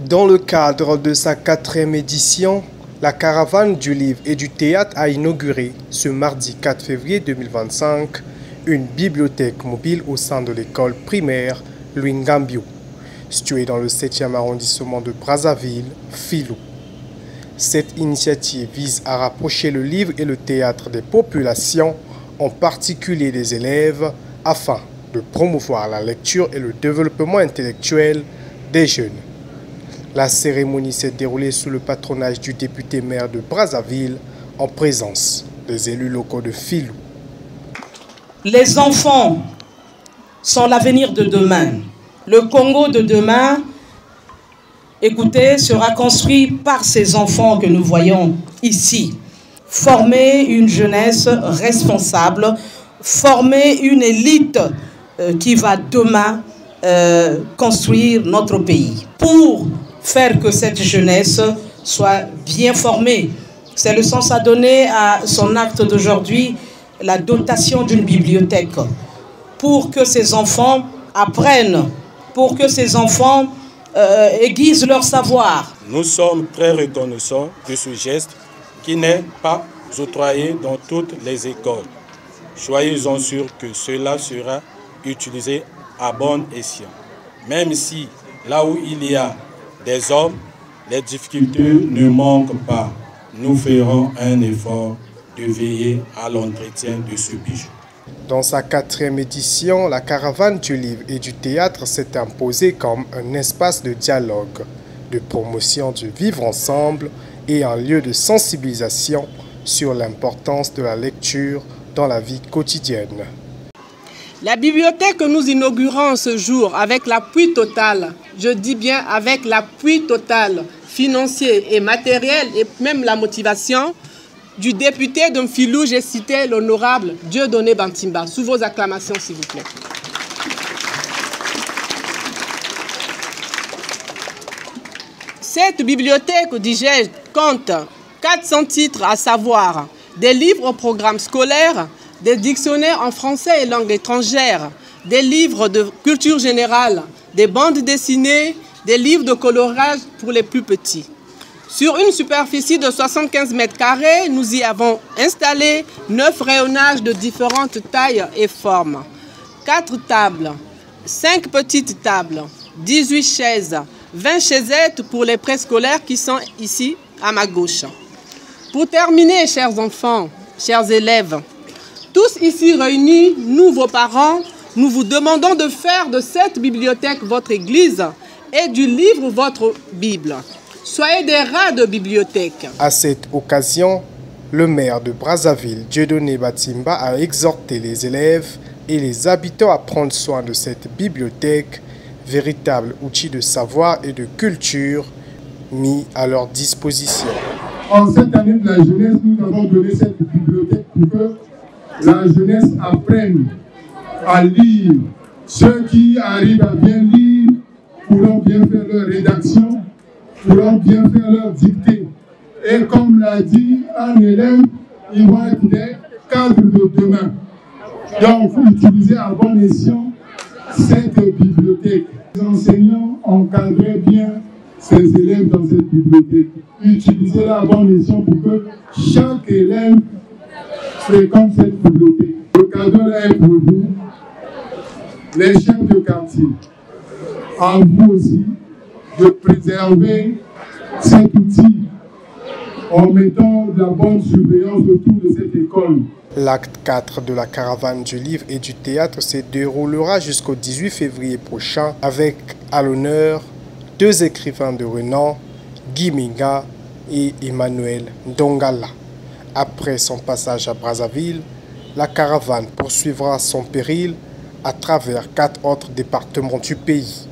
Dans le cadre de sa 4e édition, la caravane du livre et du théâtre a inauguré ce mardi 4 février 2025 une bibliothèque mobile au sein de l'école primaire Louis Ngambio, située dans le 7e arrondissement de Brazzaville, Filou. Cette initiative vise à rapprocher le livre et le théâtre des populations, en particulier des élèves, afin de promouvoir la lecture et le développement intellectuel des jeunes. La cérémonie s'est déroulée sous le patronage du député maire de Brazzaville, en présence des élus locaux de Filou. Les enfants sont l'avenir de demain. Le Congo de demain, écoutez, sera construit par ces enfants que nous voyons ici. Former une jeunesse responsable, former une élite qui va demain construire notre pays. Pour faire que cette jeunesse soit bien formée, c'est le sens à donner à son acte d'aujourd'hui, la dotation d'une bibliothèque, pour que ces enfants apprennent, pour que ces enfants aiguisent leur savoir. Nous sommes très reconnaissants de ce geste qui n'est pas octroyé dans toutes les écoles. Soyez-en sûrs que cela sera utilisé à bon escient. Même si là où il y a des hommes, les difficultés ne manquent pas. Nous ferons un effort de veiller à l'entretien de ce bijou. Dans sa 4e édition, la caravane du livre et du théâtre s'est imposée comme un espace de dialogue, de promotion du vivre ensemble et un lieu de sensibilisation sur l'importance de la lecture dans la vie quotidienne. La bibliothèque que nous inaugurons ce jour avec l'appui total, je dis bien avec l'appui total financier et matériel et même la motivation du député de Filou, j'ai cité l'honorable Dieudonné Bantimba. Sous vos acclamations, s'il vous plaît. Cette bibliothèque, dis-je, compte 400 titres, à savoir des livres au programme scolaire, des dictionnaires en français et langue étrangère, des livres de culture générale, des bandes dessinées, des livres de coloriage pour les plus petits. Sur une superficie de 75 mètres carrés, nous y avons installé 9 rayonnages de différentes tailles et formes, 4 tables, 5 petites tables, 18 chaises, 20 chaisettes pour les préscolaires qui sont ici à ma gauche. Pour terminer, chers enfants, chers élèves, tous ici réunis, nous, vos parents, nous vous demandons de faire de cette bibliothèque votre église et du livre votre Bible. Soyez des rats de bibliothèque. À cette occasion, le maire de Brazzaville, Dieudonné Bantimba, a exhorté les élèves et les habitants à prendre soin de cette bibliothèque, véritable outil de savoir et de culture mis à leur disposition. En cette année de la jeunesse, nous avons donné cette bibliothèque pour que la jeunesse apprenne à lire. Ceux qui arrivent à bien lire pourront bien faire leur rédaction, pourront bien faire leur dictée. Et comme l'a dit un élève, ils vont être des cadres de demain. Donc, il faut utiliser à bon escient cette bibliothèque. Les enseignants encadraient bien ces élèves dans cette bibliothèque. Utilisez-la à bon escient pour que chaque élève fréquente cette bibliothèque. Le cadeau là est pour vous, les chefs de quartier. À vous aussi de préserver cet outil en mettant de la bonne surveillance autour de cette école. L'acte 4 de la caravane du livre et du théâtre se déroulera jusqu'au 18 février prochain avec à l'honneur 2 écrivains de renom, Guy Minga et Emmanuel Ndongala. Après son passage à Brazzaville, la caravane poursuivra son périple à travers 4 autres départements du pays.